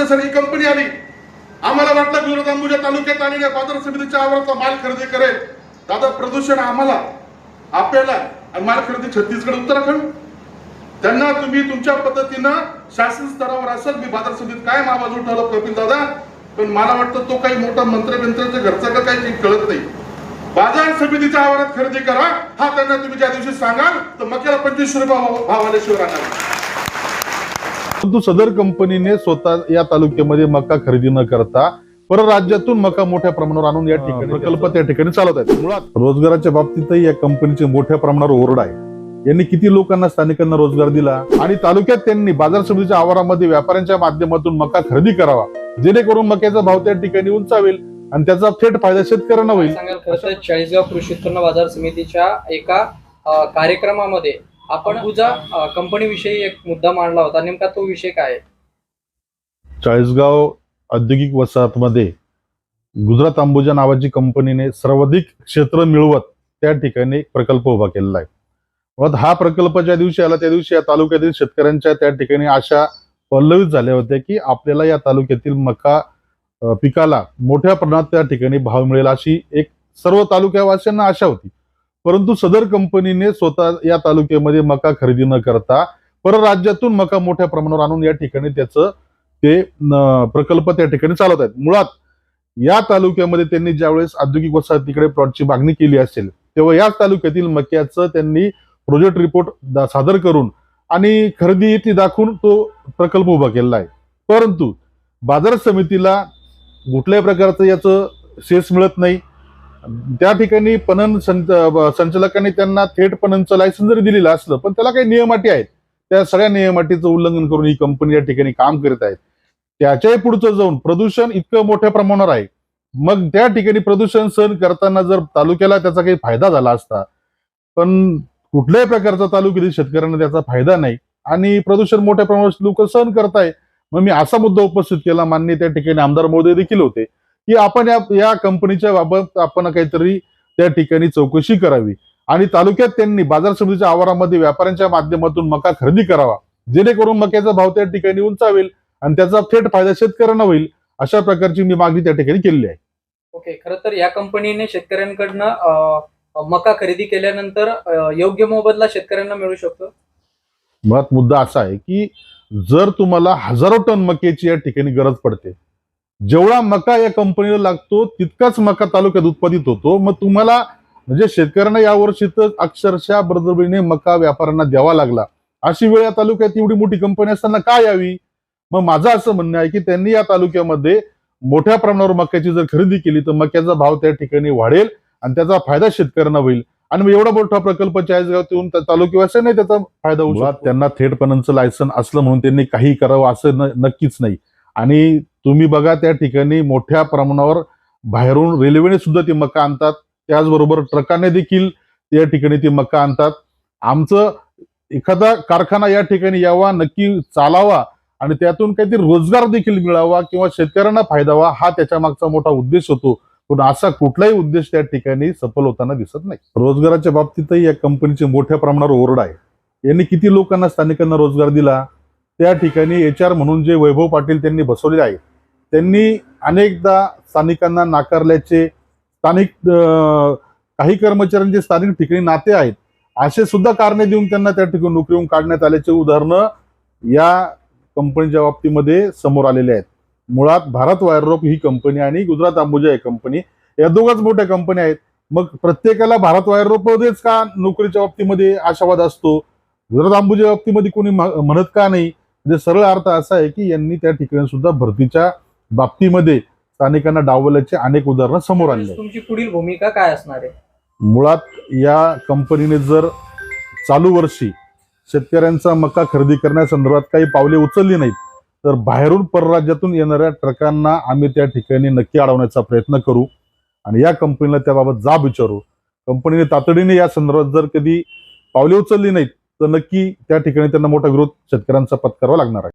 आमच्यासाठी कंपनी आली. आम्हाला वाटलं गुजरात अंबुजा तालुक्यात आलेल्या बाजार समितीच्या आवारातला माल खरेदी करेल. दादा प्रदूषण आम्हाला, आपल्याला, आणि माल खरेदी छत्तीसगड उत्तराखंड. त्यांना तुम्ही तुमच्या पद्धतीनं शासन स्तरावर असेल, मी बाजार समितीत काय आवाज उठवला कपिल दादा, पण मला वाटतं तो काही मोठा मंत्र्यांच्या घरचा का काही कळत नाही. बाजार समितीच्या आवारात खरेदी करा, हा त्यांना तुम्ही ज्या दिवशी सांगाल तर मक्याला 2500 रुपये भाव आल्याशिवाय राहणार. परंतु सदर कंपनीने स्वतः या तालुक्यामध्ये मका खरेदी न करता परराज्यातून मका मोठ्या प्रमाणावर आणून या ठिकाणी प्रकल्प त्या ठिकाणी चालवत आहेत. मुळात रोजगाराच्या बाबतीतही या कंपनीचे मोठ्या प्रमाणावर ओरड आहे. यांनी किती लोकांना, स्थानिकांना रोजगार दिला आणि तालुक्यात त्यांनी बाजार समितीच्या आवारामध्ये व्यापाऱ्यांच्या माध्यमातून मका खरेदी करावा, जेणेकरून मक्याचा भाव त्या ठिकाणी उंचावेल आणि त्याचा थेट फायदा शेतकऱ्यांना होईल. चाळीसगाव कृषी उत्पन्न बाजार समितीच्या एका कार्यक्रमामध्ये आपण अंबुजा कंपनी विषयी एक मुद्दा मांडला होता. नेमका तो विषय काय आहे? चाळीसगाव औद्योगिक वसाहतमध्ये गुजरात अंबुजा नावाची कंपनीने सर्वाधिक क्षेत्र मिळवत त्या ठिकाणी प्रकल्प उभा केलेला आहे. हा प्रकल्प ज्या दिवशी आला त्या दिवशी या तालुक्यातील शेतकऱ्यांच्या त्या ठिकाणी आशा पल्लवित झाल्या होत्या की आपल्याला या तालुक्यातील मका पिकाला मोठ्या प्रमाणात त्या ठिकाणी भाव मिळेल, अशी एक सर्व तालुक्यावासियांना आशा होती. परंतु सदर कंपनीने स्वतः या तालुक्यामध्ये मका खरेदी न करता परराज्यातून मका मोठ्या प्रमाणावर आणून या ठिकाणी त्याचं ते प्रकल्प त्या ठिकाणी चालवत आहेत. मुळात या तालुक्यामध्ये त्यांनी ज्यावेळेस औद्योगिक वसाहतीकडे प्लॉटची मागणी केली असेल तेव्हा याच तालुक्यातील मक्याचं त्यांनी प्रोजेक्ट रिपोर्ट सादर करून आणि खरेदी ती दाखवून तो प्रकल्प उभा केलेला आहे. परंतु बाजार समितीला कुठल्याही प्रकारचं याचं सेस मिळत नाही. त्या ठिकाणी पणन संचालकांनी त्यांना थेट पणनचं लायसन्स जरी दिलेलं असलं पण त्याला काही नियम अटी आहेत, त्या सगळ्या नियम अटीचं उल्लंघन करून ही कंपनी या ठिकाणी काम करत आहे. त्याच्याही पुढचं जाऊन प्रदूषण इतकं मोठ्या प्रमाणावर आहे. मग त्या ठिकाणी प्रदूषण सहन करताना जर तालुक्याला त्याचा काही फायदा झाला असता, पण कुठल्याही प्रकारचा तालुक्यातील शेतकऱ्यांना त्याचा फायदा नाही आणि प्रदूषण मोठ्या प्रमाणात लोक सहन करताय. मग मी असा मुद्दा उपस्थित केला, माननीय त्या ठिकाणी आमदार महोदय देखील होते, की आपण या कंपनीच्या बाबत आपण काहीतरी त्या ठिकाणी चौकशी करावी आणि तालुक्यात त्यांनी बाजार समितीच्या आवारामध्ये व्यापाऱ्यांच्या माध्यमातून मका खरेदी करावा, जेणेकरून मक्याचा भाव त्या ठिकाणी उंचावेल आणि त्याचा थेट फायदा शेतकऱ्यांना होईल. अशा प्रकारची मी मागणी त्या ठिकाणी केलेली आहे. ओके, खरं तर या कंपनीने शेतकऱ्यांकडनं मका खरेदी केल्यानंतर योग्य मोबदला शेतकऱ्यांना मिळू शकतो. मुळात मुद्दा असा आहे की जर तुम्हाला हजारो टन मक्याची या ठिकाणी गरज पडते, जेवढा मका या कंपनीला लागतो तितकाच मका तालुक्यात उत्पादित होतो, मग तुम्हाला म्हणजे शेतकऱ्यांना यावर्षी तर अक्षरशः बळजबरीने मका व्यापाऱ्यांना द्यावा लागला. अशी वेळ या तालुक्यात एवढी मोठी कंपनी असताना काय यावी? मग माझं असं म्हणणं आहे की त्यांनी या तालुक्यामध्ये मोठ्या प्रमाणावर मक्याची जर खरेदी केली तर मक्याचा भाव त्या ठिकाणी वाढेल आणि त्याचा फायदा शेतकऱ्यांना होईल आणि मग एवढा मोठा प्रकल्प चाळीसगावात येऊन तालुक्यावासियांना त्याचा फायदा होईल. त्यांना थेट पणनचं लायसन असलं म्हणून त्यांनी काही करावं असं नक्कीच नाही. आणि तुम्ही बघा त्या ठिकाणी मोठ्या प्रमाणावर बाहेरून रेल्वेने सुद्धा ती मका आणतात, त्याचबरोबर ट्रकाने देखील या ठिकाणी ती मका आणतात. आमचं एखादा कारखाना या ठिकाणी यावा, नक्की चालावा आणि त्यातून काहीतरी रोजगार देखील मिळावा किंवा शेतकऱ्यांना फायदा व्हावा, हा त्याच्या मागचा मोठा उद्देश होतो. पण असा कुठलाही उद्देश त्या ठिकाणी सफल होताना दिसत नाही. रोजगाराच्या बाबतीतही या कंपनीचे मोठ्या प्रमाणावर ओरड आहे. यांनी किती लोकांना, स्थानिकांना रोजगार दिला. त्या ठिकाणी HR म्हणून जे वैभव पाटील त्यांनी बसवले आहे, त्यांनी अनेकदा स्थानिकांना नाकारल्याचे, स्थानिक काही कर्मचाऱ्यांचे स्थानिक ठिकाणी नाते आहेत असे सुद्धा कारणे देऊन त्यांना त्या ठिकाणी नोकरीवरून काढण्यात आल्याचे उदाहरणं या कंपनीच्या बाबतीमध्ये समोर आलेले आहेत. मुळात भारत वायररोप ही कंपनी आणि गुजरात अंबुजा ही कंपनी या दोघांच मोठ्या कंपन्या आहेत. मग प्रत्येकाला भारत वायररोपमध्येच का नोकरीच्या बाबतीमध्ये आशावाद असतो, गुजरात अंबुजा बाबतीमध्ये कोणी म्हणत का नाही? म्हणजे सरळ अर्थ असा आहे की यांनी त्या ठिकाणी सुद्धा भरतीच्या बाबतीमध्ये स्थानिकांना डावलल्याचे अनेक उदाहरणं समोर आले. तुमची पुढील भूमिका काय असणार आहे? मुळात या कंपनीने जर चालू वर्षी शेतकऱ्यांचा मका खरेदी करण्यासंदर्भात काही पावले उचलली नाहीत तर बाहेरून परराज्यातून येणाऱ्या ट्रकांना आम्ही त्या ठिकाणी नक्की अडवण्याचा प्रयत्न करू आणि या कंपनीला त्याबाबत जाब विचारू. कंपनीने तातडीने या संदर्भात जर कधी पावले उचलली नाहीत तर नक्की त्या ठिकाणी त्यांना मोठा विरोध शेतकऱ्यांचा पत्करावा लागणार आहे.